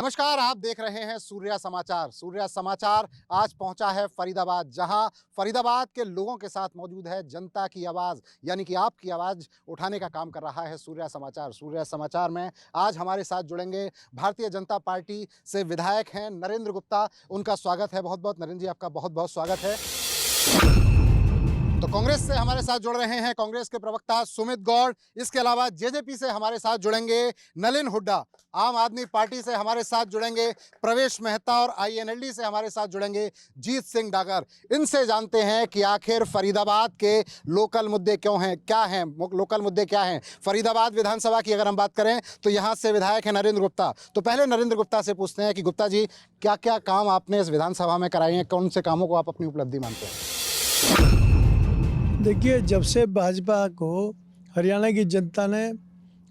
नमस्कार, आप देख रहे हैं सूर्या समाचार। सूर्या समाचार आज पहुंचा है फरीदाबाद, जहां फरीदाबाद के लोगों के साथ मौजूद है जनता की आवाज़, यानी कि आपकी आवाज़ उठाने का काम कर रहा है सूर्या समाचार। सूर्या समाचार में आज हमारे साथ जुड़ेंगे भारतीय जनता पार्टी से विधायक हैं नरेंद्र गुप्ता। उनका स्वागत है बहुत बहुत। नरेंद्र जी, आपका बहुत बहुत स्वागत है। तो कांग्रेस से हमारे साथ जुड़ रहे हैं कांग्रेस के प्रवक्ता सुमित गौड़। इसके अलावा जेजेपी से हमारे साथ जुड़ेंगे नलिन हुड्डा। आम आदमी पार्टी से हमारे साथ जुड़ेंगे प्रवेश मेहता और आईएनएलडी से हमारे साथ जुड़ेंगे जीत सिंह डागर। इनसे जानते हैं कि आखिर फरीदाबाद के लोकल मुद्दे क्यों हैं, क्या हैं लोकल मुद्दे, क्या हैं। फरीदाबाद विधानसभा की अगर हम बात करें तो यहाँ से विधायक है नरेंद्र गुप्ता। तो पहले नरेंद्र गुप्ता से पूछते हैं कि गुप्ता जी, क्या क्या काम आपने इस विधानसभा में कराए हैं, कौन से कामों को आप अपनी उपलब्धि मानते हैं? देखिए, जब से भाजपा को हरियाणा की जनता ने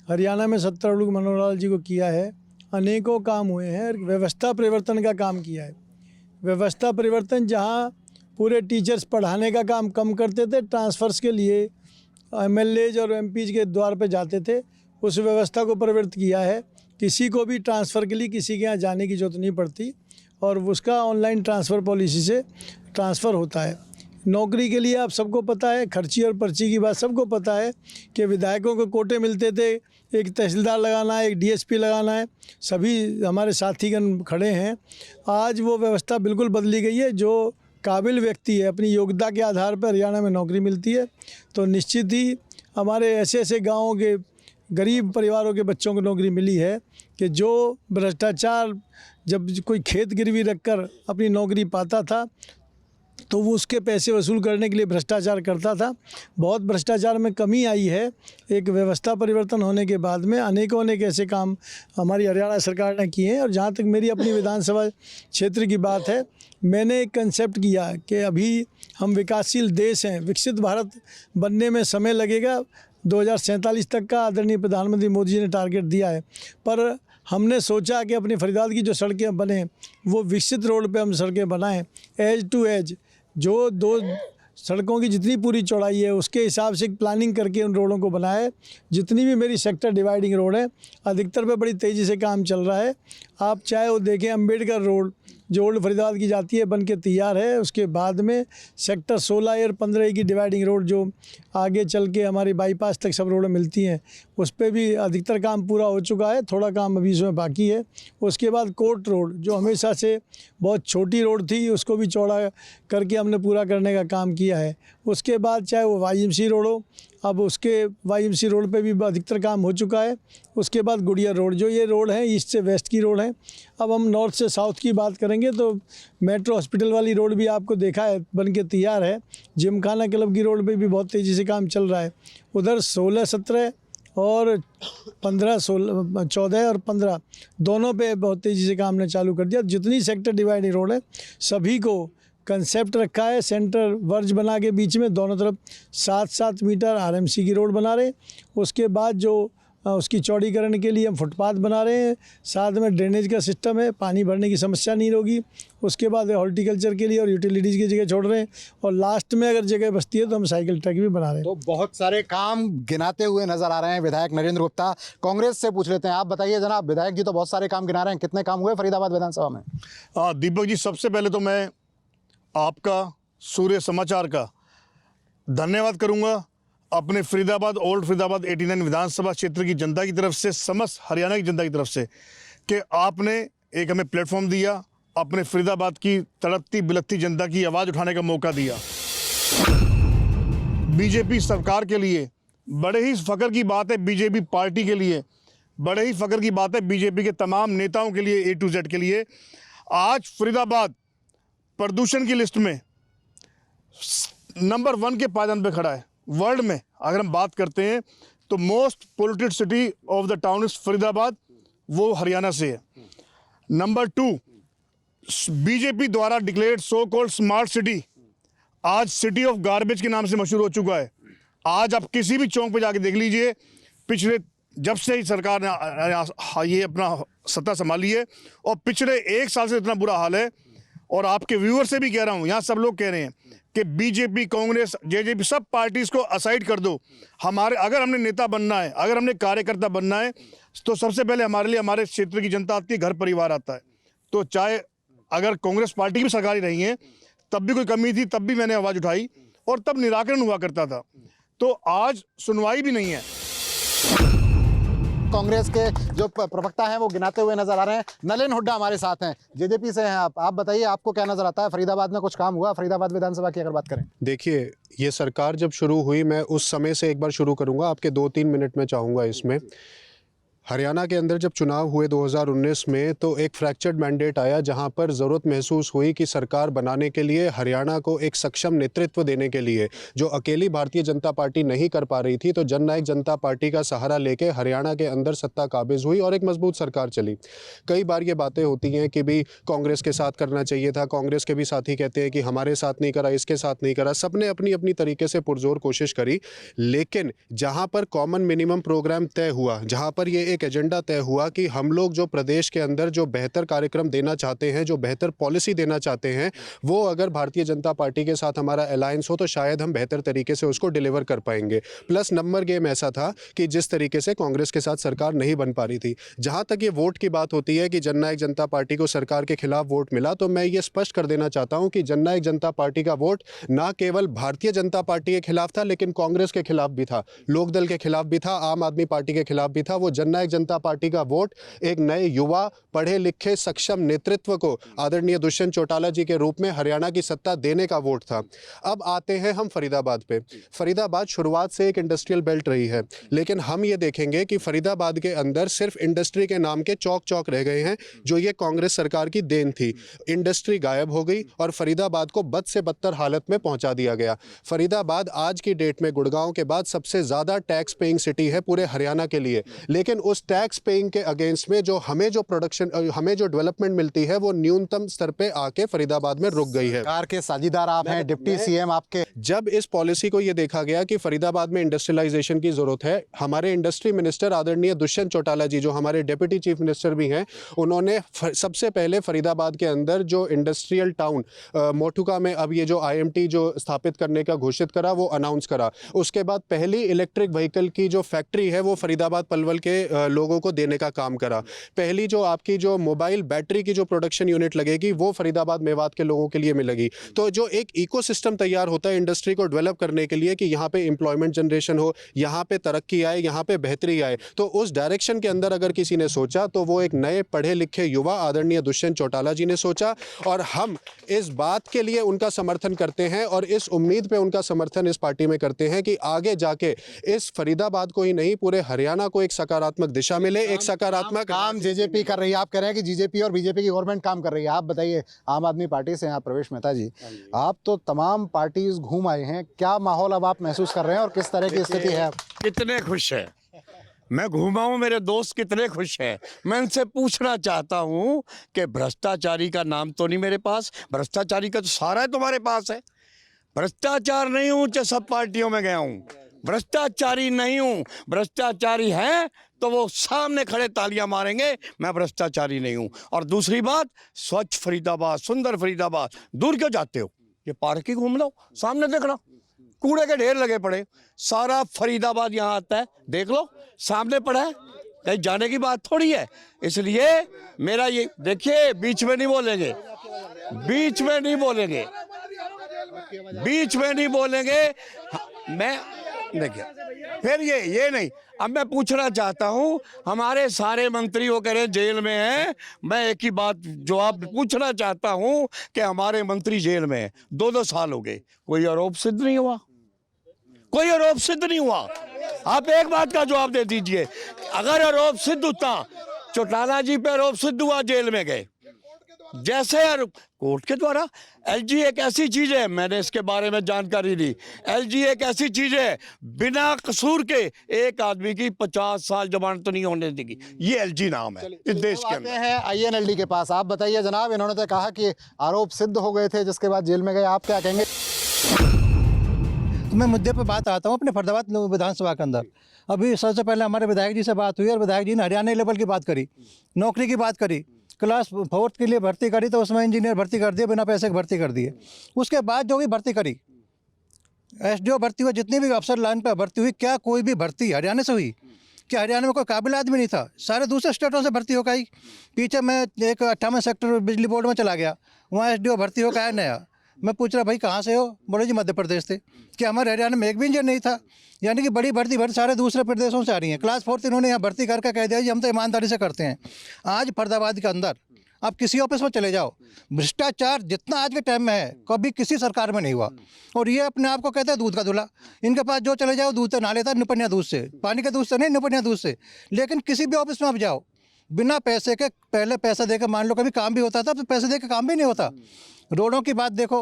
हरियाणा में सत्तारूढ़ मनोहर लाल जी को किया है, अनेकों काम हुए हैं। व्यवस्था परिवर्तन का काम किया है। व्यवस्था परिवर्तन, जहां पूरे टीचर्स पढ़ाने का काम कम करते थे, ट्रांसफ़र्स के लिए एमएलएज और एमपीज के द्वार पे जाते थे, उस व्यवस्था को परिवर्तित किया है। किसी को भी ट्रांसफ़र के लिए किसी के यहाँ जाने की ज़रूरत नहीं पड़ती और उसका ऑनलाइन ट्रांसफ़र पॉलिसी से ट्रांसफ़र होता है। नौकरी के लिए आप सबको पता है, खर्ची और पर्ची की बात सबको पता है कि विधायकों को कोटे मिलते थे, एक तहसीलदार लगाना है, एक डीएसपी लगाना है। सभी हमारे साथीगण खड़े हैं। आज वो व्यवस्था बिल्कुल बदली गई है। जो काबिल व्यक्ति है, अपनी योग्यता के आधार पर हरियाणा में नौकरी मिलती है। तो निश्चित ही हमारे ऐसे ऐसे गाँवों के गरीब परिवारों के बच्चों को नौकरी मिली है कि जो भ्रष्टाचार, जब कोई खेत गिरवी रखकर अपनी नौकरी पाता था तो वो उसके पैसे वसूल करने के लिए भ्रष्टाचार करता था। बहुत भ्रष्टाचार में कमी आई है। एक व्यवस्था परिवर्तन होने के बाद में अनेकों अनेक ऐसे काम हमारी हरियाणा सरकार ने किए हैं। और जहाँ तक मेरी अपनी विधानसभा क्षेत्र की बात है, मैंने एक कंसेप्ट किया कि अभी हम विकासशील देश हैं, विकसित भारत बनने में समय लगेगा। 2047 तक का आदरणीय प्रधानमंत्री मोदी जी ने टारगेट दिया है, पर हमने सोचा कि अपनी फरीदाबाद की जो सड़कें बने वो विकसित रोड पे हम सड़कें बनाएं, एज टू एज। जो दो सड़कों की जितनी पूरी चौड़ाई है उसके हिसाब से प्लानिंग करके उन रोडों को बनाए। जितनी भी मेरी सेक्टर डिवाइडिंग रोड है, अधिकतर पे बड़ी तेज़ी से काम चल रहा है। आप चाहे वो देखें, अम्बेडकर रोड जो ओल्ड फरीदाबाद की जाती है बन के तैयार है। उसके बाद में सेक्टर 16 और 15 की डिवाइडिंग रोड जो आगे चल के हमारी बाईपास तक सब रोडें मिलती हैं, उस पर भी अधिकतर काम पूरा हो चुका है। थोड़ा काम अभी इसमें बाकी है। उसके बाद कोर्ट रोड जो हमेशा से बहुत छोटी रोड थी, उसको भी चौड़ा करके हमने पूरा करने का काम किया है। उसके बाद चाहे वो वाईएमसी रोड हो, अब उसके वाईएमसी रोड पे भी अधिकतर काम हो चुका है। उसके बाद गुड़िया रोड, जो ये रोड है ईस्ट से वेस्ट की रोड है। अब हम नॉर्थ से साउथ की बात करेंगे तो मेट्रो हॉस्पिटल वाली रोड भी आपको देखा है बन के तैयार है। जिमखाना क्लब की रोड पे भी बहुत तेज़ी से काम चल रहा है। उधर 16, 17 और 15, 16, 14 और 15 दोनों पे बहुत तेज़ी से काम ने चालू कर दिया। जितनी सेक्टर डिवाइडिंग रोड है सभी को कंसेप्ट रखा है, सेंटर वर्ज बना के बीच में दोनों तरफ 7-7 मीटर आरएमसी की रोड बना रहे हैं। उसके बाद जो उसकी चौड़ीकरण के लिए हम फुटपाथ बना रहे हैं। साथ में ड्रेनेज का सिस्टम है, पानी भरने की समस्या नहीं होगी। उसके बाद हॉर्टिकल्चर के लिए और यूटिलिटीज़ की जगह छोड़ रहे हैं। और लास्ट में अगर जगह बचती है तो हम साइकिल ट्रैक भी बना रहे हैं। तो बहुत सारे काम गिनाते हुए नजर आ रहे हैं विधायक नरेंद्र गुप्ता। कांग्रेस से पूछ लेते हैं, आप बताइए जनाब। विधायक जी तो बहुत सारे काम गिना रहे हैं, कितने काम हुए फरीदाबाद विधानसभा में? दीपक जी, सबसे पहले तो मैं आपका सूर्य समाचार का धन्यवाद करूंगा अपने फरीदाबाद, ओल्ड फरीदाबाद 89 विधानसभा क्षेत्र की जनता की तरफ से, समस्त हरियाणा की जनता की तरफ से, कि आपने एक हमें प्लेटफॉर्म दिया, अपने फरीदाबाद की तड़पती बिलखती जनता की आवाज़ उठाने का मौका दिया। बीजेपी सरकार के लिए बड़े ही फ़ख्र की बात है, बीजेपी पार्टी के लिए बड़े ही फ़ख्र की बात है, बीजेपी के तमाम नेताओं के लिए, A to Z के लिए। आज फरीदाबाद प्रदूषण की लिस्ट में नंबर 1 के पायदान पे खड़ा है। वर्ल्ड में अगर हम बात करते हैं तो most polluted city of the town is Faridabad, वो हरियाणा से है। नंबर 2, बीजेपी द्वारा declared so called smart city आज सिटी ऑफ गार्बेज के नाम से मशहूर हो चुका है। आज आप किसी भी चौक पे जाके देख लीजिए, पिछले जब से ही सरकार ने ये अपना सत्ता संभाली है और पिछले 1 साल से इतना बुरा हाल है। और आपके व्यूअर से भी कह रहा हूँ, यहाँ सब लोग कह रहे हैं कि बीजेपी, कांग्रेस, जेजेपी सब पार्टीज को असाइड कर दो। हमारे अगर हमने नेता बनना है, अगर हमने कार्यकर्ता बनना है, तो सबसे पहले हमारे लिए हमारे क्षेत्र की जनता आती है, घर परिवार आता है। तो चाहे अगर कांग्रेस पार्टी की भी सरकारी रही है, तब भी कोई कमी थी, तब भी मैंने आवाज़ उठाई और तब निराकरण हुआ करता था। तो आज सुनवाई भी नहीं है। कांग्रेस के जो प्रवक्ता हैं वो गिनाते हुए नजर आ रहे हैं। नलिन हुड्डा हमारे साथ हैं, जेजेपी से हैं आप बताइए, आपको क्या नजर आता है? फरीदाबाद में कुछ काम हुआ? फरीदाबाद विधानसभा की अगर बात करें, देखिए, ये सरकार जब शुरू हुई, मैं उस समय से एक बार शुरू करूंगा, आपके 2-3 मिनट में चाहूँगा इसमें। हरियाणा के अंदर जब चुनाव हुए 2019 में, तो एक फ्रैक्चर्ड मैंडेट आया, जहां पर ज़रूरत महसूस हुई कि सरकार बनाने के लिए हरियाणा को एक सक्षम नेतृत्व देने के लिए, जो अकेली भारतीय जनता पार्टी नहीं कर पा रही थी, तो जननायक जनता पार्टी का सहारा लेके हरियाणा के अंदर सत्ता काबिज हुई और एक मजबूत सरकार चली। कई बार ये बातें होती हैं कि भी कांग्रेस के साथ करना चाहिए था, कांग्रेस के भी साथी कहते हैं कि हमारे साथ नहीं करा, इसके साथ नहीं करा। सबने अपनी अपनी तरीके से पुरजोर कोशिश करी, लेकिन जहाँ पर कॉमन मिनिमम प्रोग्राम तय हुआ, जहाँ पर ये एक एजेंडा तय हुआ कि हम लोग जो प्रदेश के अंदर जो बेहतर कार्यक्रम देना चाहते हैं, जो बेहतर पॉलिसी देना चाहते हैं, वो अगर भारतीय जनता पार्टी के साथ हमारा अलायंस हो तो शायद हम बेहतर तरीके से उसको डिलीवर कर पाएंगे। प्लस नंबर गेम ऐसा था कि जिस तरीके से कांग्रेस के साथ सरकार नहीं बन पा रही थी। जहां तक ये वोट की बात होती है कि जननायक जनता पार्टी को सरकार के खिलाफ वोट मिला, तो मैं ये स्पष्ट कर देना चाहता हूं कि जननायक जनता पार्टी का वोट ना केवल भारतीय जनता पार्टी के खिलाफ था, लेकिन कांग्रेस के खिलाफ भी था, लोकदल के खिलाफ भी था, आम आदमी पार्टी के खिलाफ भी था। वो जननायक जनता पार्टी का वोट एक नए युवा, पढ़े लिखे, सक्षम नेतृत्व को आदरणीय दुष्यंत चौटाला जी के रूप में हरियाणा की सत्ता देने का वोट था। अब आते हैं हम फरीदाबाद पे। फरीदाबाद शुरुआत से एक इंडस्ट्रियल बेल्ट रही है, लेकिन हम ये देखेंगे कि फरीदाबाद के अंदर सिर्फ इंडस्ट्री के नाम के चौक चौक रह गए हैं, जो ये कांग्रेस सरकार की देन थी। इंडस्ट्री गायब हो गई और फरीदाबाद को बद से बदतर हालत में पहुंचा दिया गया। फरीदाबाद आज की डेट में गुड़गांव के बाद सबसे ज्यादा टैक्स पेइंग सिटी है पूरे हरियाणा के लिए, लेकिन उस टैक्स पेइंग के अगेंस्ट में जो हमें जो डेवलपमेंट मिलती है, वो न्यूनतम स्तर पे आके फरीदाबाद में रुक गई है। सरकार के साझीदार आप हैं, डिप्टी सीएम आपके। जब इस पॉलिसी को ये देखा गया कि फरीदाबाद में इंडस्ट्रियलाइजेशन की जरूरत है, हमारे इंडस्ट्री मिनिस्टर आदरणीय दुष्यंत चौटाला जी, जो हमारे डेप्यूटी चीफ मिनिस्टर भी हैं, उन्होंने सबसे पहले फरीदाबाद के अंदर जो इंडस्ट्रियल टाउन मोटुका में अब ये जो IMT जो स्थापित करने का घोषित करा, वो अनाउंस करा। उसके बाद पहली इलेक्ट्रिक व्हीकल की जो फैक्ट्री है, वो फरीदाबाद पलवल के लोगों को देने का काम करा। पहली जो आपकी जो मोबाइल बैटरी की जो प्रोडक्शन यूनिट लगेगी, वो फरीदाबाद मेवात के लोगों के लिए मिलेगी। तो जो एक इकोसिस्टम तैयार होता है इंडस्ट्री को डेवलप करने के लिए कि यहाँ पे एम्प्लॉयमेंट जनरेशन हो, यहाँ पे तरक्की आए, यहाँ पे बेहतरी आए, तो उस डायरेक्शन के अंदर अगर किसी ने सोचा, तो वो एक नए पढ़े लिखे युवा आदरणीय दुष्यंत चौटाला जी ने सोचा। और हम इस बात के लिए उनका समर्थन करते हैं और इस उम्मीद पे उनका समर्थन इस पार्टी में करते हैं कि आगे जाके इस फरीदाबाद को ही नहीं, पूरे हरियाणा को एक सकारात्मक दिशा मिले, एक सकारात्मक काम जेजेपी कर रही है। आप कह रहे हैं कि जीजेपी और बीजेपी की गवर्नमेंट काम कर रही है। आप बताइए, आम आदमी पार्टी से हैं आप, प्रवेश मेहता जी, आप तो तमाम पार्टीज घूम आए हैं, क्या माहौल अब आप महसूस कर रहे हैं और किस तरह की स्थिति है? कितने खुश है, मैं घूमा हूं, मेरे दोस्त कितने खुश हैं। मैं उनसे पूछना चाहता हूं कि भ्रष्टाचारी का नाम तो नहीं मेरे पास, भ्रष्टाचारी का तो सारा है तुम्हारे पास है। भ्रष्टाचार नहीं हूं, चाहे सब पार्टियों में गया हूं, भ्रष्टाचारी नहीं हूं। भ्रष्टाचारी है तो वो सामने खड़े तालियां मारेंगे, मैं भ्रष्टाचारी नहीं हूं। और दूसरी बात, स्वच्छ फरीदाबाद, सुंदर फरीदाबाद, दूर क्यों जाते हो? ये पार्क ही घूम लो, सामने देखना कूड़े के ढेर लगे पड़े, सारा फरीदाबाद यहाँ आता है, देख लो सामने पड़ा है, कहीं जाने की बात थोड़ी है। इसलिए मेरा ये देखिए, बीच में नहीं बोलेंगे, बीच में नहीं बोलेंगे, बीच में नहीं बोलेंगे। मैं देखिए फिर ये नहीं। अब मैं पूछना चाहता हूं, हमारे सारे मंत्री वो कह रहे हैं जेल में हैं, मैं एक ही बात जवाब पूछना चाहता हूं कि हमारे मंत्री जेल में हैं, 2-2 साल हो गए, कोई आरोप सिद्ध नहीं हुआ, कोई आरोप सिद्ध नहीं हुआ। आप एक बात का जवाब दे दीजिए, अगर आरोप सिद्ध होता, चौटाला जी पे आरोप सिद्ध हुआ, जेल में गए, जैसे कोर्ट के द्वारा। LG एक ऐसी चीज है, मैंने इसके बारे में जानकारी ली, LG एक ऐसी चीज है, बिना कसूर के एक आदमी की 50 साल जमानत तो नहीं होने देगी। ये LG नाम है इस देश के अंदर। हैं INLD के पास। आप बताइए जनाब, इन्होंने तो कहा कि आरोप सिद्ध हो गए थे, जिसके बाद जेल में गए, आप क्या कहेंगे? तो मैं मुद्दे पर बात आता हूँ अपने फरीदाबाद विधानसभा के अंदर। अभी सबसे पहले हमारे विधायक जी से बात हुई और विधायक जी ने हरियाणा लेवल की बात करी, नौकरी की बात करी, क्लास 4 के लिए भर्ती करी तो उसमें इंजीनियर भर्ती कर दिए, बिना पैसे के भर्ती कर दिए। उसके बाद जो भी भर्ती करी, एसडीओ भर्ती हुई, जितनी भी अफसर लाइन पर भर्ती हुई, क्या कोई भी भर्ती हरियाणा से हुई? क्या हरियाणा में कोई काबिल आदमी नहीं था? सारे दूसरे स्टेटों से भर्ती होकर आई। पीछे मैं एक 58 सेक्टर बिजली बोर्ड में चला गया, वहाँ एसडीओ भर्ती होकर आया नया। मैं पूछ रहा भाई कहाँ से हो? बोले जी मध्य प्रदेश से। क्या हमारे हरियाणा में एक भी इंजीनियर नहीं था? यानी कि बड़ी भर्ती सारे दूसरे प्रदेशों से आ रही हैं। क्लास 4 इन्होंने यहाँ भर्ती करके कह दिया जी हम तो ईमानदारी से करते हैं। आज फरीदाबाद के अंदर आप किसी ऑफिस में चले जाओ, भ्रष्टाचार जितना आज के टाइम में है कभी किसी सरकार में नहीं हुआ। और ये अपने आप को कहते हैं दूध का दूल्हा। इनके पास जो चले जाओ दूध से नहा लेता, निपनिया दूध से, पानी के दूध से नहीं, निपनिया दूध से। लेकिन किसी भी ऑफिस में आप जाओ, बिना पैसे के, पहले पैसा देकर मान लो कभी काम भी होता था, तो पैसे देकर काम भी नहीं होता। रोडों की बात देखो,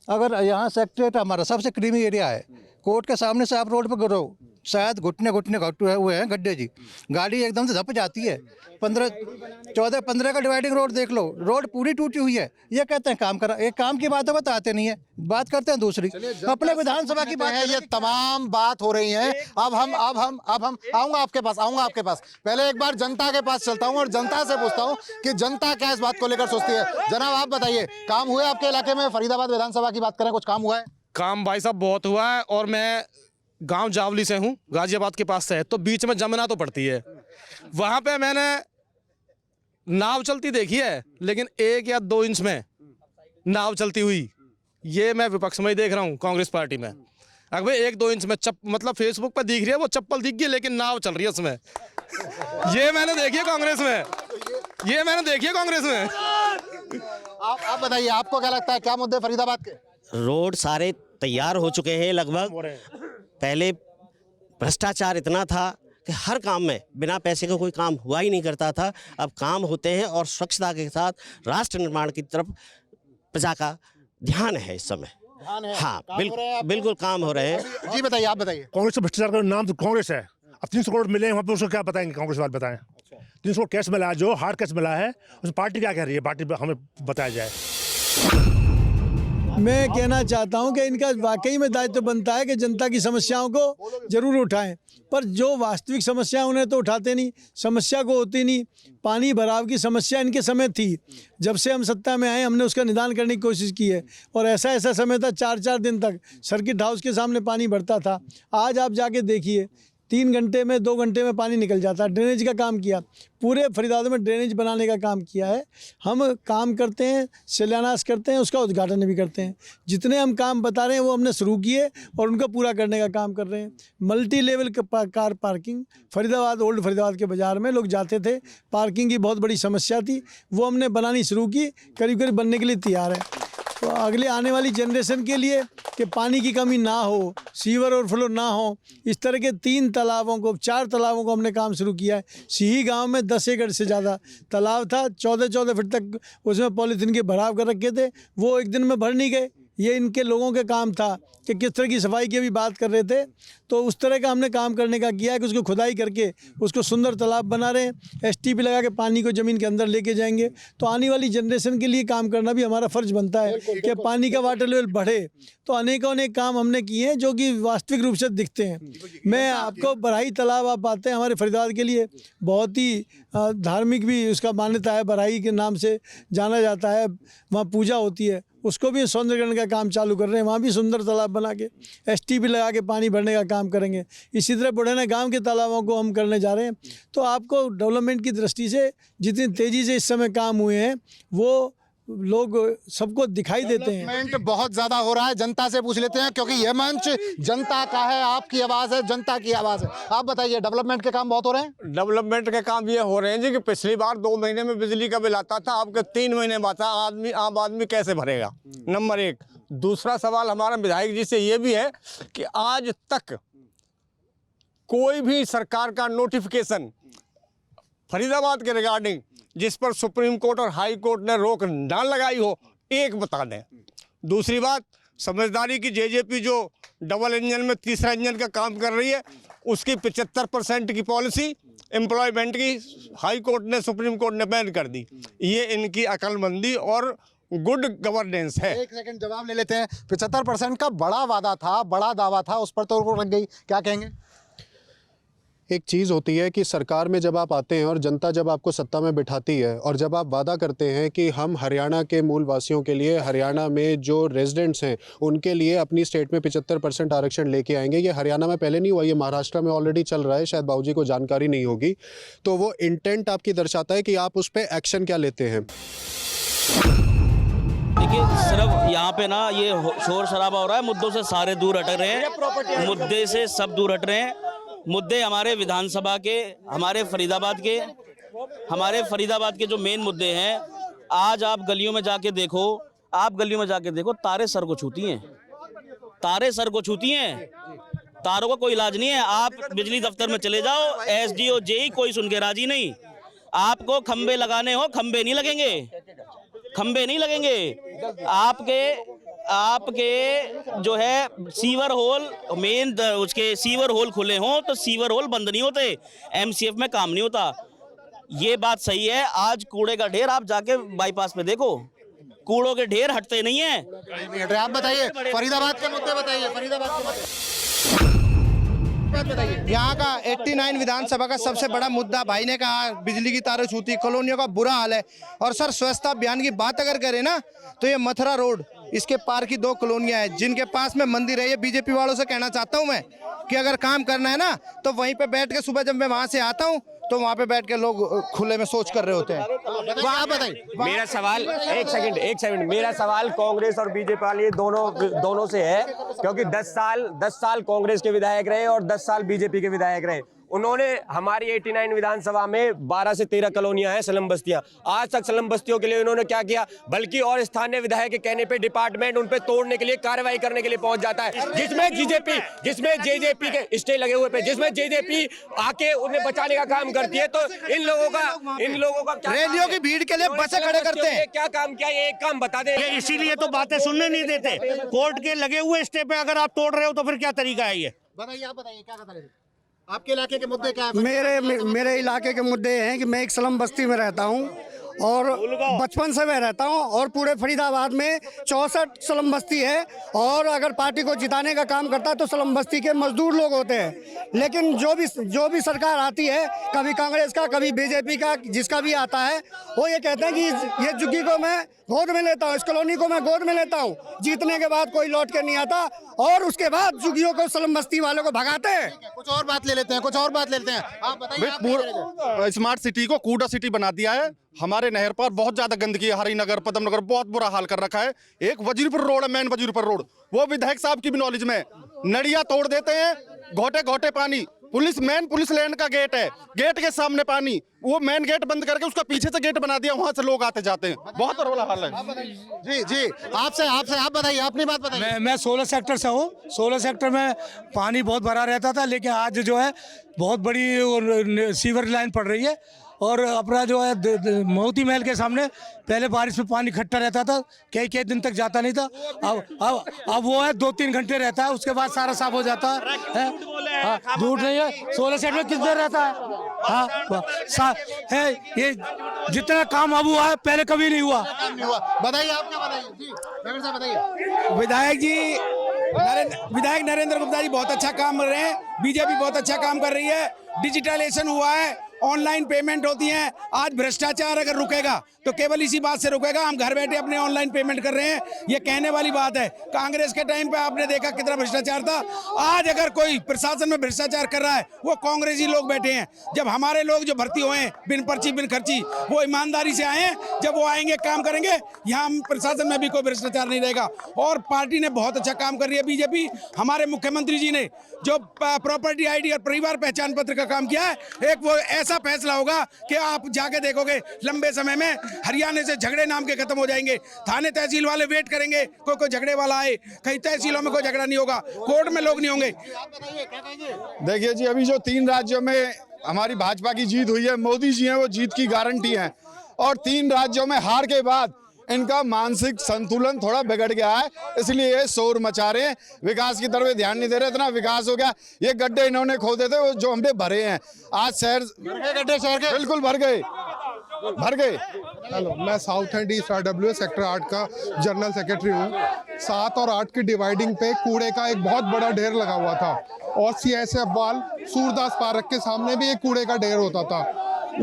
अगर यहाँ सेक्रेटरीट हमारा सबसे क्रीमी एरिया है, कोर्ट के सामने से आप रोड पर गिरो, शायद घुटने हुए हैं गड्ढे जी, गाड़ी एकदम से धप जाती है। 15 का डिवाइडिंग रोड देख लो, रोड पूरी टूटी हुई है। ये कहते हैं काम करा, एक काम की बातों पर आते नहीं है, बात करते हैं दूसरी। अपने विधानसभा की बात है, ये तमाम बात हो रही है। अब हम आऊंगा आपके पास। पहले एक बार जनता के पास चलता हूं और जनता से पूछता हूं कि जनता क्या इस बात को लेकर सोचती है। जनाब आप बताइए, काम हुए आपके इलाके में? फरीदाबाद विधानसभा की बात करें, कुछ काम हुआ है? काम भाई साहब बहुत हुआ है, और मैं गांव जावली से हूं, गाजियाबाद के पास से है, तो बीच में जमुना तो पड़ती है। वहां पे मैंने नाव चलती देखी है, लेकिन 1 या 2 इंच में नाव चलती हुई, ये मैं विपक्ष में ही देख रहा हूं, कांग्रेस पार्टी में। अगर भाई 1-2 इंच में मतलब फेसबुक पर दिख रही है वो चप्पल दिख गई, लेकिन नाव चल रही है उसमें। ये मैंने देखी है कांग्रेस में, आप बताइए, आपको क्या लगता है, क्या मुद्दे फरीदाबाद के? रोड सारे तैयार हो चुके हैं लगभग। पहले भ्रष्टाचार इतना था कि हर काम में बिना पैसे का कोई काम हुआ ही नहीं करता था। अब काम होते हैं और स्वच्छता के साथ राष्ट्र निर्माण की तरफ प्रजा का ध्यान है इस समय। हाँ, बिल्कुल काम हो रहे हैं। जी बताइए, आप बताइए। कांग्रेस का भ्रष्टाचार का नाम तो कांग्रेस है। अब 300 करोड़ मिले वहाँ पे, उसको क्या बताएंगे? कांग्रेस बात बताएं। 300 करोड़ कैश मिला, जो हार्ड कैश मिला है, उस पार्टी क्या कह रही है? पार्टी हमें बताया जाए। मैं कहना चाहता हूं कि इनका वाकई में दायित्व बनता है कि जनता की समस्याओं को जरूर उठाएं, पर जो वास्तविक समस्या उन्हें तो उठाते नहीं, समस्या को होती नहीं। पानी भराव की समस्या इनके समय थी, जब से हम सत्ता में आए हमने उसका निदान करने की कोशिश की है, और ऐसा समय था 4-4 दिन तक सर्किट हाउस के सामने पानी भरता था। आज आप जाके देखिए, 3 घंटे में, 2 घंटे में पानी निकल जाता है। ड्रेनेज का काम किया, पूरे फरीदाबाद में ड्रेनेज बनाने का काम किया है। हम काम करते हैं, शिलान्यास करते हैं, उसका उद्घाटन भी करते हैं। जितने हम काम बता रहे हैं वो हमने शुरू किए और उनको पूरा करने का काम कर रहे हैं। Multi level car parking, Faridabad, old Faridabad के बाज़ार में लोग जाते थे, पार्किंग की बहुत बड़ी समस्या थी, वो हमने बनानी शुरू की, करीब करीब बनने के लिए तैयार है। तो अगले आने वाली जनरेशन के लिए कि पानी की कमी ना हो, सीवर और फ्लो ना हो, इस तरह के 4 तालाबों को हमने काम शुरू किया है। सिही गांव में 10 एकड़ से ज़्यादा तालाब था, 14 फीट तक उसमें पॉलीथीन के भराव कर रखे थे, वो एक दिन में भर नहीं गए। ये इनके लोगों के काम था कि किस तरह की सफाई की अभी बात कर रहे थे, तो उस तरह का हमने काम करने का किया है कि उसको खुदाई करके उसको सुंदर तालाब बना रहे हैं। एसटीपी लगा के पानी को ज़मीन के अंदर लेके जाएंगे, तो आने वाली जनरेशन के लिए काम करना भी हमारा फ़र्ज बनता है कि पानी का वाटर लेवल बढ़े। तो अनेक काम हमने किए हैं जो कि वास्तविक रूप से दिखते हैं। मैं आपको बराही तालाब आप आते हैं, हमारे फरीदाबाद के लिए बहुत ही धार्मिक भी उसका मान्यता है, बराही के नाम से जाना जाता है, वहाँ पूजा होती है, उसको भी सौंदर्यकरण का काम चालू कर रहे हैं। वहाँ भी सुंदर तालाब बना के एसटीपी लगा के पानी भरने का काम करेंगे। इसी तरह बुढ़ाना गांव के तालाबों को हम करने जा रहे हैं। तो आपको डेवलपमेंट की दृष्टि से जितनी तेज़ी से इस समय काम हुए हैं वो लोग सबको दिखाई देते हैं। डेवलपमेंट बहुत ज़्यादा हो रहा है, जनता से पूछ लेते हैं, क्योंकि यह मंच जनता का है, आपकी आवाज़ है, जनता की आवाज़ है। आप बताइए, डेवलपमेंट के काम बहुत हो रहे हैं? डेवलपमेंट के काम ये हो रहे हैं जी कि पिछली बार 2 महीने में बिजली का बिल आता था, अब 3 महीने में आता है। आम आदमी कैसे भरेगा? नंबर 1। दूसरा सवाल हमारा विधायक जी से ये भी है कि आज तक कोई भी सरकार का नोटिफिकेशन फरीदाबाद के रिगार्डिंग जिस पर सुप्रीम कोर्ट और हाई कोर्ट ने रोक ना लगाई हो, एक बता दें। दूसरी बात, समझदारी की जेजेपी जो डबल इंजन में तीसरा इंजन का काम कर रही है, उसकी 75% की पॉलिसी एम्प्लॉयमेंट की हाई कोर्ट ने, सुप्रीम कोर्ट ने बैन कर दी। ये इनकी अकलमंदी और गुड गवर्नेंस है। एक सेकंड जवाब ले लेते हैं। 75% का बड़ा वादा था, बड़ा दावा था, उस पर तो रोक लग गई, क्या कहेंगे? एक चीज़ होती है कि सरकार में जब आप आते हैं और जनता जब आपको सत्ता में बिठाती है और जब आप वादा करते हैं कि हम हरियाणा के मूल वासियों के लिए, हरियाणा में जो रेजिडेंट्स हैं उनके लिए अपनी स्टेट में 75% आरक्षण लेके आएंगे। ये हरियाणा में पहले नहीं हुआ, ये महाराष्ट्र में ऑलरेडी चल रहा है, शायद बाबूजी को जानकारी नहीं होगी। तो वो इंटेंट आपकी दर्शाता है कि आप उस पर एक्शन क्या लेते हैं। देखिए, सिर्फ यहाँ पे ना ये शोर शराबा हो रहा है, मुद्दों से सारे दूर हट रहे हैं, मुद्दे से सब दूर हट रहे हैं। मुद्दे हमारे विधानसभा के, हमारे फरीदाबाद के जो मेन मुद्दे हैं, आज आप गलियों में जाके देखो, तारे सर को छूती हैं, तारों का कोई इलाज नहीं है। आप बिजली दफ्तर में चले जाओ, SDO जेई कोई सुन के राजी नहीं। आपको खंबे लगाने हो, खंबे नहीं लगेंगे। आपके जो है सीवर होल, मेन उसके सीवर होल खुले हों तो सीवर होल बंद नहीं होते, MCF में काम नहीं होता। ये बात सही है। आज कूड़े का ढेर आप जाके बाईपास पे देखो, कूड़ों के ढेर हटते नहीं है। आप बताइए, फरीदाबाद के मुद्दे बताइए, यहाँ का 89 विधानसभा का सबसे बड़ा मुद्दा, भाई ने कहा बिजली की तारें छूती, कॉलोनियों का बुरा हाल है। और सर, स्वच्छता अभियान की बात अगर करें ना, तो ये मथुरा रोड, इसके पार की 2 कॉलोनियां हैं जिनके पास में मंदिर है। ये बीजेपी वालों से कहना चाहता हूँ मैं कि अगर काम करना है ना तो वहीं पे बैठ के, सुबह जब मैं वहां से आता हूँ तो वहाँ पे बैठ के लोग खुले में सोच कर रहे होते हैं। मेरा सवाल, एक सेकंड, मेरा सवाल कांग्रेस और बीजेपी वाले दोनों से है, क्योंकि 10 साल कांग्रेस के विधायक रहे और 10 साल बीजेपी के विधायक रहे। उन्होंने हमारी 89 विधानसभा में 12 से 13 कॉलोनियां हैं, स्लम बस्तियां। आज तक स्लम बस्तियों के लिए उन्होंने क्या किया, बल्कि और स्थानीय विधायक के कहने पे डिपार्टमेंट उन पे तोड़ने के लिए, कार्रवाई करने के लिए पहुंच जाता है, जिसमें जेजेपी के स्टे लगे हुए पे, जिसमें जेजेपी आके उन्हें बचाने का काम करती है। तो इन लोगों का रैलियों की भीड़ के लिए बसें खड़े करते हैं। क्या काम किया, ये एक काम बता दे। इसीलिए तो बातें सुनने नहीं देते। कोर्ट के लगे हुए स्टे पे अगर आप तोड़ रहे हो तो फिर क्या तरीका है ये? बताइए, आप बताइए क्या बता रहे थे? आपके इलाके के मुद्दे क्या है? मेरे इलाके के मुद्दे हैं कि मैं एक स्लम बस्ती में रहता हूं और बचपन से मैं रहता हूं, और पूरे फरीदाबाद में 64 स्लम बस्ती है। और अगर पार्टी को जिताने का काम करता है तो स्लम बस्ती के मजदूर लोग होते हैं। लेकिन जो भी सरकार आती है, कभी कांग्रेस का, कभी बीजेपी का, जिसका भी आता है, वो ये कहते हैं कि ये झुग्गी को मैं गोद में लेता हूँ, इस कॉलोनी को मैं गोद में लेता हूँ। जीतने के बाद कोई लौट के नहीं आता और उसके बाद झुग्गियों को, स्लम बस्ती वालों को भगाते हैं। कुछ और बात ले लेते हैं। आप बताइए। स्मार्ट सिटी को कूड़ा सिटी बना दिया है। हमारे नहर पर बहुत ज्यादा गंदगी है, हरिनगर, पदमनगर, बहुत बुरा हाल कर रखा है। एक वजीरपुर रोड है, मेन वजीरपुर रोड, वो विधायक साहब की भी नॉलेज में, नड़िया तोड़ देते हैं, घोटे पानी। पुलिस लाइन का गेट है, गेट के सामने पानी, वो मेन गेट बंद करके उसका पीछे से गेट बना दिया, वहां से लोग आते जाते हैं। बहुत बुरा हाल है। जी, आपसे आप बताइए, अपनी बात बताइए। मैं 16 सेक्टर से हूँ। 16 सेक्टर में पानी बहुत भरा रहता था, लेकिन आज जो है बहुत बड़ी सीवर लाइन पड़ रही है। और अपना जो है मोती महल के सामने पहले बारिश में पानी इकट्ठा रहता था, कई दिन तक जाता नहीं था। अब वो है 2-3 घंटे रहता है, उसके बाद सारा साफ हो जाता है। झूठ नहीं है। 16 सेक्टर में किस देर रहता है? ये जितना काम अब हुआ है पहले कभी नहीं हुआ। बताइए, आप क्या बताइए जी, बताइए। विधायक नरेंद्र गुप्ता जी बहुत अच्छा काम कर रहे हैं, बीजेपी बहुत अच्छा काम कर रही है। डिजिटलाइजेशन हुआ है, ऑनलाइन पेमेंट होती है। आज भ्रष्टाचार अगर रुकेगा तो केवल इसी बात से रुकेगा, हम घर बैठे अपने ऑनलाइन पेमेंट कर रहे हैं। ये कहने वाली बात है। कांग्रेस के टाइम पे आपने देखा कितना भ्रष्टाचार था। आज अगर कोई प्रशासन में भ्रष्टाचार कर रहा है, वो कांग्रेसी लोग बैठे हैं। जब हमारे लोग जो भर्ती हुए हैं बिन पर्ची बिन खर्ची, वो ईमानदारी से आए हैं, जब वो आएंगे काम करेंगे, यहाँ प्रशासन में भी कोई भ्रष्टाचार नहीं रहेगा। और पार्टी ने बहुत अच्छा काम कर रही है बीजेपी। हमारे मुख्यमंत्री जी ने जो प्रॉपर्टी ID और परिवार पहचान पत्र का काम किया है, एक वो ऐसा फैसला होगा कि आप जाके देखोगे लंबे समय में हरियाणा से झगड़े नाम के खत्म हो जाएंगे। थाने तहसील वाले वेट करेंगे, कोई झगड़े वाला आए, कहीं तहसीलों में कोई झगड़ा नहीं होगा, कोर्ट में लोग नहीं होंगे। देखिए जी, अभी जो 3 राज्यों में हमारी भाजपा की जीत हुई है, मोदी जी हैं वो जीत की गारंटी है। और 3 राज्यों में हार के बाद इनका मानसिक संतुलन थोड़ा बिगड़ गया है, इसलिए ये शोर मचा रहे हैं, विकास की तरफ ध्यान नहीं दे रहे। इतना विकास हो गया, ये गड्ढे इन्होंने खोदे थे वो जो हमने भरे हैं। आज शहर गड्ढे, शहर के बिल्कुल भर गए। भर गए। हेलो, मैं south and east RWA sector 8 का जनरल सेक्रेटरी हूँ। 7 और 8 की डिवाइडिंग पे कूड़े का एक बहुत बड़ा ढेर लगा हुआ था और CSF वाल सूरदास पार्क के सामने भी एक कूड़े का ढेर होता था।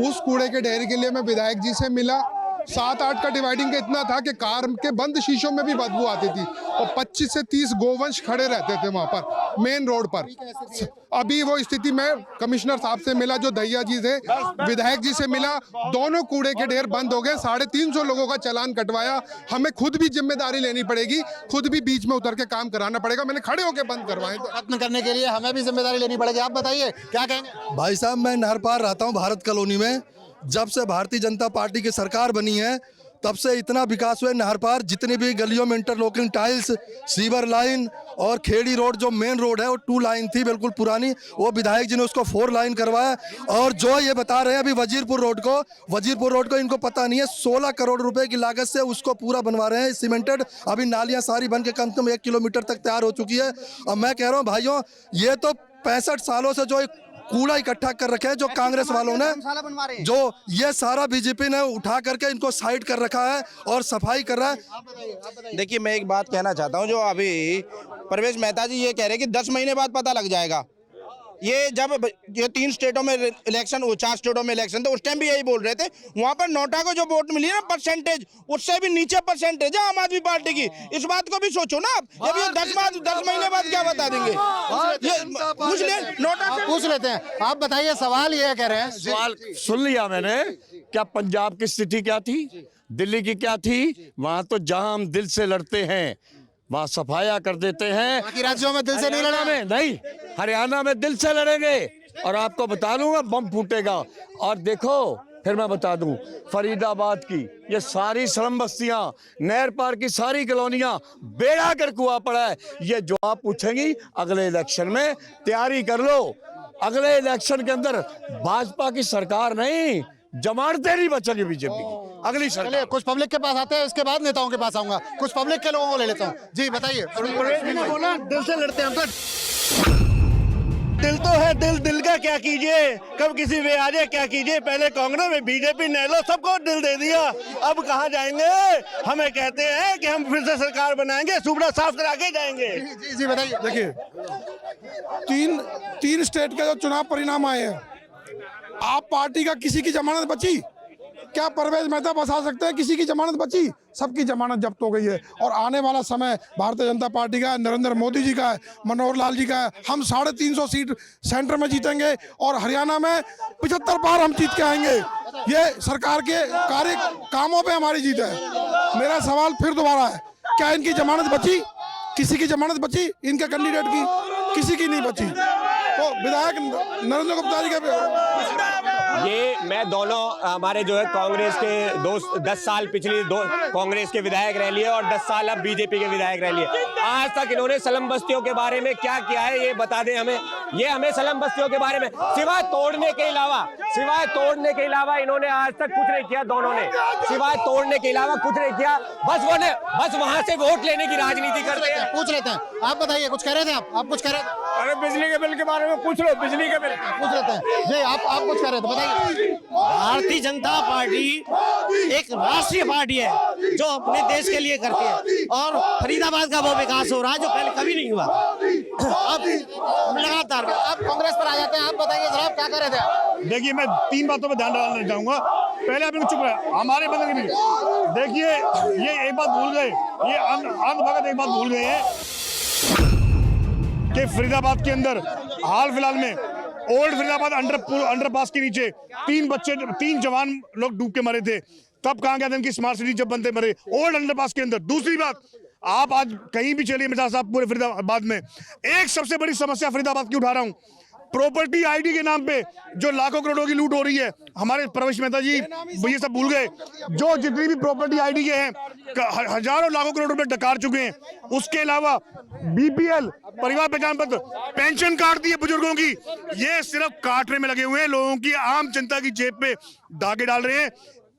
उस कूड़े के ढेर के लिए मैं विधायक जी से मिला। 7-8 का डिवाइडिंग का इतना था कि कार के बंद शीशों में भी बदबू आती थी और 25 से 30 गोवंश खड़े रहते थे वहां पर मेन रोड पर। अभी वो स्थिति में कमिश्नर साहब से मिला जो दहिया जी से, विधायक जी से मिला, दोनों कूड़े के ढेर बंद हो गए। 350 लोगों का चालान कटवाया। हमें खुद भी जिम्मेदारी लेनी पड़ेगी, खुद भी बीच में उतर के काम कराना पड़ेगा। मैंने खड़े होकर बंद करवाए। तो खत्म करने के लिए हमें भी जिम्मेदारी लेनी पड़ेगी। आप बताइए क्या कहेंगे? भाई साहब, मैं नहर पार रहता हूँ भारत कॉलोनी में। जब से भारतीय जनता पार्टी की सरकार बनी है तब से इतना विकास हुआ है नहर पार। जितनी भी गलियों में इंटरलॉकिंग टाइल्स, सीवर लाइन और खेड़ी रोड जो मेन रोड है वो 2 लाइन थी बिल्कुल पुरानी, वो विधायक जी ने उसको 4 लाइन करवाया। और जो ये बता रहे हैं अभी वजीरपुर रोड को इनको पता नहीं है, 16 करोड़ रुपए की लागत से उसको पूरा बनवा रहे हैं सीमेंटेड। अभी नालियां सारी बन के कम से कम 1 किलोमीटर तक तैयार हो चुकी है। और मैं कह रहा हूँ भाइयों, ये तो 65 सालों से जो कूड़ा इकट्ठा कर रखा है जो कांग्रेस वालों ने, जो ये सारा बीजेपी ने उठा करके इनको साइड कर रखा है और सफाई कर रहा है। देखिए, मैं एक बात कहना चाहता हूं, जो अभी परवेश मेहता जी ये कह रहे हैं कि 10 महीने बाद पता लग जाएगा। ये जब ये 3 स्टेटों में इलेक्शन, 4 स्टेटों में इलेक्शन थे, उस टाइम भी यही बोल रहे थे। वहां पर नोटा को जो वोट मिली ना परसेंटेज, उससे भी नीचे परसेंटेज है आम आदमी पार्टी की। इस बात को भी सोचो ना आप। जब ये 10 महीने बाद क्या बता देंगे, ये नोटा पूछ लेते हैं। आप बताइए, सवाल ये कह रहे हैं। सवाल सुन लिया मैंने। क्या पंजाब की स्थिति क्या थी, दिल्ली की क्या थी? वहां तो जहां हम दिल से लड़ते हैं वहां सफाया कर देते हैं। बाकी राज्यों में दिल से नहीं लड़ा में नहीं, हरियाणा में दिल से लड़ेंगे और आपको बता दूंगा बम फूटेगा। और देखो, फिर मैं बता दूं, फरीदाबाद की ये सारी स्लम बस्तियां, नहर पार की सारी कॉलोनियां बेड़ा कर कुआ पड़ा है। ये जो आप पूछेंगी अगले इलेक्शन में, तैयारी कर लो। अगले इलेक्शन के अंदर भाजपा की सरकार नहीं, जमानतें नहीं बचेगी बीजेपी की अगली सरकार। चलिए, कुछ पब्लिक के पास आते हैं, इसके बाद नेताओं के पास आऊंगा। कुछ पब्लिक के लोगों को ले लेता हूँ। जी बताइए। बोला दिल से लड़ते हैं हम तो। दिल तो है, दिल का क्या कीजिए, कब किसी पे आ जाए क्या कीजिए। पहले कांग्रेस में बीजेपी ने लो सबको दिल दे दिया, अब कहाँ जाएंगे। हमें कहते हैं कि हम फिर से सरकार बनाएंगे, सुबह साफ करा के जाएंगे। जी बताइए। देखिए, तीन स्टेट के जो चुनाव परिणाम आए हैं, आप पार्टी का किसी की जमानत बची? क्या परवेज मेहता बता सकते हैं किसी की जमानत बची? सबकी जमानत जब्त हो गई है। और आने वाला समय भारतीय जनता पार्टी का है, नरेंद्र मोदी जी का है, मनोहर लाल जी का है। हम 350 सीट सेंटर में जीतेंगे और हरियाणा में 75 बार हम जीत के आएंगे। ये सरकार के कार्य कामों पे हमारी जीत है। मेरा सवाल फिर दोबारा है, क्या इनकी जमानत बची? किसी की जमानत बची? इनके कैंडिडेट की किसी की नहीं बची। तो विधायक नरेंद्र गुप्ता जी के ये मैं दोनों हमारे जो है कांग्रेस के दोस्त 10 साल पिछली कांग्रेस के विधायक रह लिए और 10 साल अब बीजेपी के विधायक रह लिए। आज तक इन्होंने स्लम बस्तियों के बारे में क्या किया है ये बता दें हमें। ये हमें स्लम बस्तियों के बारे में सिवाय तोड़ने के अलावा इन्होंने आज तक कुछ नहीं किया। दोनों ने सिवाय तोड़ने के अलावा कुछ नहीं किया। बस वहां से वोट लेने की राजनीति करते हैं। पूछ लेते हैं। आप बताइए, कुछ कह रहे थे आप कुछ कह रहे थे? अरे बिजली के बिल के बारे में पूछ लो, बिजली के बिल पूछ लेते हैं। जी आप कुछ कह रहे थे, बताइए। भारतीय जनता पार्टी एक राष्ट्रीय पार्टी है जो अपने देश के लिए करती है और फरीदाबाद का वो विकास हो रहा है जो पहले कभी नहीं हुआ। अब लगातार आप कांग्रेस पर आ जाते हैं। आप बताइए जरा, क्या कर रहे थे? देखिए, मैं 3 बातों पर ध्यान डालना चाहूंगा। पहले आप चुप रहे, हमारे बंदे भी देखिए, ये एक बात भूल गए, ये अंध भगत एक बात भूल गए हैं कि फरीदाबाद के अंदर हाल फिलहाल में ओल्ड फरीदाबाद अंडरपास के नीचे 3 जवान लोग डूब के मरे थे। तब कहाँ गया था इनकी स्मार्ट सिटी जब बनते मरे, ओल्ड अंडरपास के अंदर। दूसरी बात, आप आज कहीं भी चलिए मिर्जा साहब, पूरे फरीदाबाद में एक सबसे बड़ी समस्या फरीदाबाद की उठा रहा हूँ, प्रॉपर्टी आईडी के नाम पे जो लाखों करोड़ों की लूट हो रही है। हमारे परवेश मेहता जी ये सब भूल गए। जो जितनी भी प्रॉपर्टी आईडी के हैं, हजारों लाखों करोड़ रुपए डकार चुके हैं। उसके अलावा बीपीएल, परिवार पहचान पत्र, पेंशन कार्ड दिए बुजुर्गों की, ये सिर्फ काटने में लगे हुए हैं, लोगों की, आम जनता की जेब पे धागे डाल रहे हैं।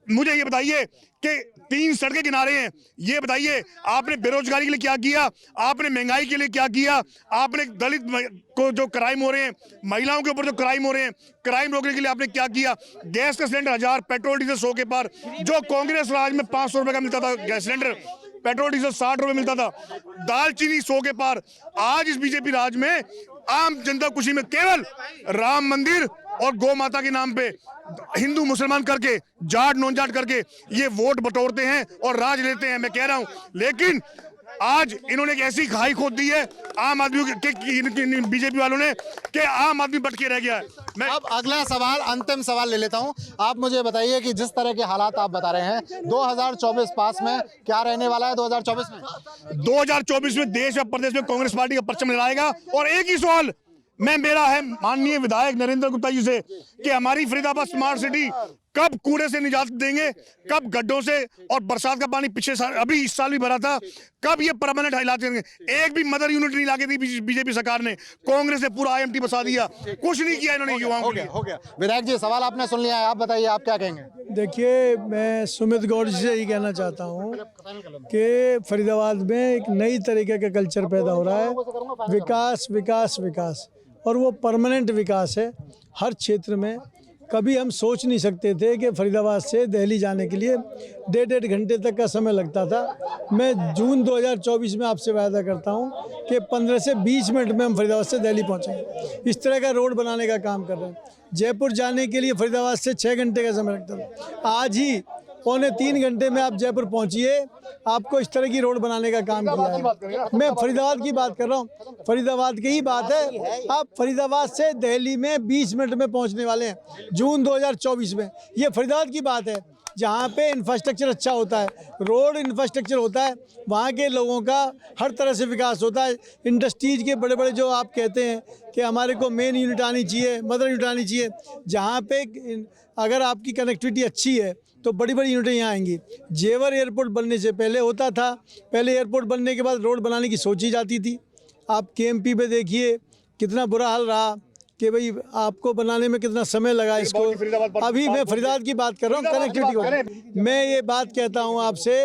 मुझे ये बताइए कि 3 सड़कें किनारे हैं। ये बताइए आपने बेरोजगारी के लिए क्या किया, आपने महंगाई के लिए क्या किया, आपने दलित को जो क्राइम हो रहे हैं, महिलाओं के ऊपर जो क्राइम हो रहे हैं, क्राइम रोकने के लिए आपने क्या किया। गैस का सिलेंडर 1000, पेट्रोल डीजल 100 के पार। जो कांग्रेस राज में 500 रुपए का मिलता था गैस सिलेंडर, पेट्रोल डीजल 60 रुपए मिलता था, दालचीनी 100 के पार। आज इस बीजेपी राज में आम जनता खुशी में केवल राम मंदिर और गौ माता के नाम पे हिंदू मुसलमान करके, जाट नॉन जाट करके ये वोट बटोरते हैं और राज लेते हैं। मैं कह रहा हूं, लेकिन आज इन्होंने एक ऐसी खाई खोद दी है आम आदमी के बीजेपी वालों ने कि आम आदमी बट के रह गया है। मैं अब अगला सवाल, अंतिम सवाल ले लेता हूं। आप मुझे बताइए कि जिस तरह के हालात आप बता रहे हैं, 2024 पास में क्या रहने वाला है 2024 में? 2024 में देश और प्रदेश में कांग्रेस पार्टी का परचम लहराएगा। और एक ही सवाल मेरा है माननीय विधायक नरेंद्र गुप्ता जी से कि हमारी फरीदाबाद स्मार्ट सिटी कब कूड़े से निजात देंगे, कब गड्ढों से, और बरसात का पानी पिछले साल, अभी इस साल भी भरा था, कब ये परमानेंट इलाज करेंगे। एक भी मदर यूनिट नहीं लाके दी बीजेपी सरकार ने। कांग्रेस ने पूरा IMT बसा दिया, कुछ नहीं किया इन्होंने युवाओं के लिए। हो गया। विधायक जी सवाल आपने सुन लिया है, आप बताइए आप क्या कहेंगे? देखिए, मैं सुमित गौड़ जी से ही कहना चाहता हूँ कि फरीदाबाद में एक नई तरीके का कल्चर पैदा हो रहा है। विकास विकास विकास, और वो परमानेंट विकास है हर क्षेत्र में। कभी हम सोच नहीं सकते थे कि फरीदाबाद से दिल्ली जाने के लिए 1.5 घंटे तक का समय लगता था। मैं जून 2024 में आपसे वादा करता हूं कि 15 से 20 मिनट में हम फरीदाबाद से दिल्ली पहुंचेंगे। इस तरह का रोड बनाने का काम कर रहे हैं। जयपुर जाने के लिए फरीदाबाद से 6 घंटे का समय लगता था, आज ही 2.25 घंटे में आप जयपुर पहुंचिए। आपको इस तरह की रोड बनाने का काम किया है। मैं फरीदाबाद की बात कर रहा हूँ, फरीदाबाद की ही बात है। आप फरीदाबाद से दिल्ली में 20 मिनट में पहुंचने वाले हैं जून 2024 में। ये फरीदाबाद की बात है, जहाँ पे इंफ्रास्ट्रक्चर अच्छा होता है, रोड इंफ्रास्ट्रक्चर होता है, वहाँ के लोगों का हर तरह से विकास होता है। इंडस्ट्रीज के बड़े बड़े जो आप कहते हैं कि हमारे को मेन यूनिट आनी चाहिए, मदर यूनिट आनी चाहिए, जहाँ पे अगर आपकी कनेक्टिविटी अच्छी है तो बड़ी बड़ी यूनिटें यहाँ आएंगी। जेवर एयरपोर्ट बनने से पहले होता था, पहले एयरपोर्ट बनने के बाद रोड बनाने की सोची जाती थी। आप KMP पे देखिए कितना बुरा हाल रहा कि भाई आपको बनाने में कितना समय लगा इसको। अभी मैं फरीदाबाद की बात कर रहा हूँ, कनेक्टिविटी को। मैं ये बात कहता हूँ आपसे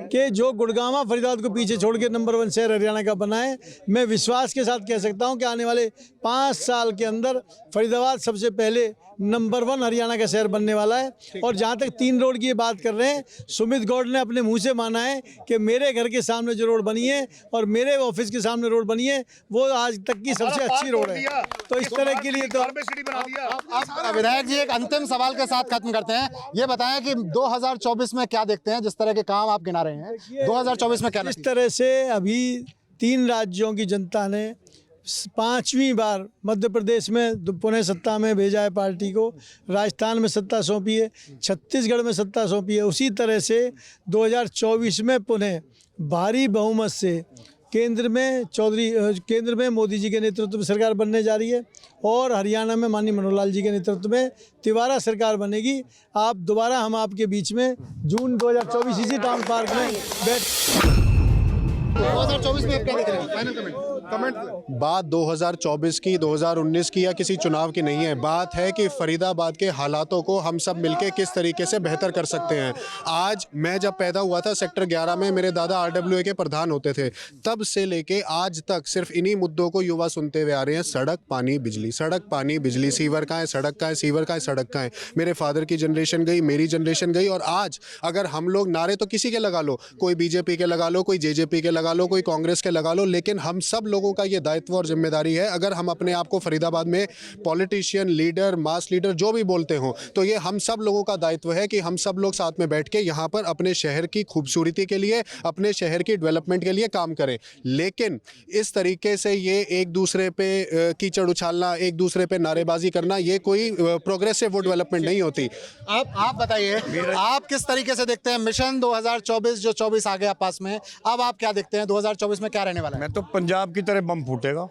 कि जो गुड़गांव फरीदाबाद को पीछे छोड़ के नंबर 1 शहर हरियाणा का बना है, मैं विश्वास के साथ कह सकता हूँ कि आने वाले 5 साल के अंदर फरीदाबाद सबसे पहले नंबर 1 हरियाणा का शहर बनने वाला है। और जहाँ तक 3 रोड की बात कर रहे हैं, सुमित गौड़ ने अपने मुंह से माना है कि मेरे घर के सामने जो रोड बनी है और मेरे ऑफिस के सामने रोड बनी है वो आज तक की सबसे अच्छी रोड है। तो इस तरह के लिए तो विधायक जी एक अंतिम सवाल के साथ खत्म करते हैं। ये बताएं कि 2024 में क्या देखते हैं, जिस तरह के काम आप गिना रहे हैं 2024 में क्या? जिस तरह से अभी 3 राज्यों की जनता ने 5वीं बार मध्य प्रदेश में पुनः सत्ता में भेजा है पार्टी को, राजस्थान में सत्ता सौंपी है, छत्तीसगढ़ में सत्ता सौंपी है, उसी तरह से 2024 में पुनः भारी बहुमत से केंद्र में मोदी जी के नेतृत्व में सरकार बनने जा रही है और हरियाणा में माननीय मनोहर लाल जी के नेतृत्व में तिवारा सरकार बनेगी। आप दोबारा हम आपके बीच में जून 2024 इसी टाउन पार्क में बैठ 2024 में क्या देख रहे हैं? Final comment. बात 2024 की, 2019 की या किसी चुनाव की नहीं है। बात है कि फरीदाबाद के हालातों को हम सब मिलके किस तरीके से बेहतर कर सकते हैं। आज मैं जब पैदा हुआ था सेक्टर 11 में, मेरे दादा RWA के प्रधान होते थे। तब से लेके आज तक सिर्फ इन्हीं मुद्दों को युवा सुनते हुए आ रहे हैं। सड़क, पानी, बिजली, सड़क, पानी, बिजली, सीवर कहाँ है, सड़क कहाँ है, सीवर कहाँ है, सड़क कहाँ है। मेरे फादर की जनरेशन गई, मेरी जनरेशन गई, और आज अगर हम लोग नारे तो किसी के लगा लो, कोई BJP के लगा लो, कोई JJP के लगा लो, कोई कांग्रेस के लगा लो, लेकिन हम सब लोगों का ये दायित्व और जिम्मेदारी है, अगर हम अपने आप को फरीदाबाद में पॉलिटिशियन, लीडर, मास लीडर जो भी बोलते हो, तो ये हम सब लोगों का दायित्व है कि हम सब लोग साथ में बैठ के यहाँ पर अपने शहर की खूबसूरती के लिए, अपने शहर की डेवलपमेंट के लिए काम करें। लेकिन इस तरीके से ये एक दूसरे पे कीचड़ उछालना, एक दूसरे पे नारेबाजी करना, ये कोई प्रोग्रेसिव वो डेवलपमेंट नहीं होती। आप बताइए, आप किस तरीके से देखते हैं मिशन 2024 जो 24 आ गया पास में, अब आप क्या देखते हैं 2024 में क्या रहने वाला है? मैं तो पंजाब की तरह बम फूटेगा।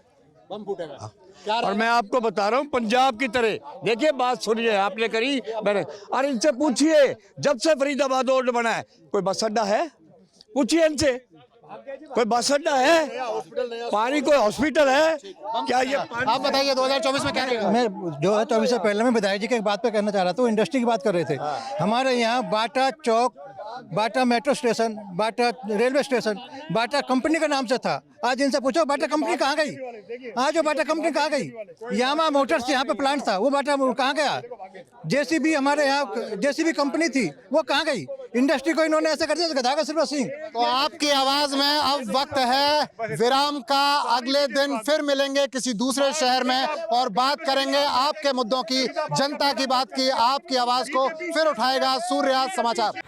बम फूटेगा और मैं आपको बता रहा हूँ पंजाब की तरह। देखिए बात सुनिए, आपने करी, मैंने, अरे इनसे पूछिए जब से फरीदाबाद रोड बना है कोई बस अड्डा है? पूछिए इनसे, कोई बस अड्डा है? पानी कोई हॉस्पिटल है क्या? ये आप बताइए 2024 में क्या रहेगा? मैं 2024 से पहले मैं विधायक जी की एक बात पे कहना चाह रहा था, इंडस्ट्री की बात कर रहे थे। हमारे यहाँ बाटा चौक बाटा मेट्रो स्टेशन, बाटा रेलवे स्टेशन बाटा कंपनी के नाम से था। आज इनसे पूछो बाटा कंपनी कहाँ गई? आज वो बाटा कंपनी कहाँ गई? यामा मोटर्स यहाँ पे प्लांट था, वो बाटा कहाँ गया? जेसीबी हमारे यहाँ जेसीबी कंपनी थी, वो कहाँ गई? इंडस्ट्री को इन्होंने ऐसे कर दिया गधा का सिर्फ सिंह। तो आपकी आवाज में अब वक्त है विराम का। अगले दिन फिर मिलेंगे किसी दूसरे शहर में और बात करेंगे आपके मुद्दों की, जनता की बात की। आपकी आवाज को फिर उठाएगा सूर्य समाचार।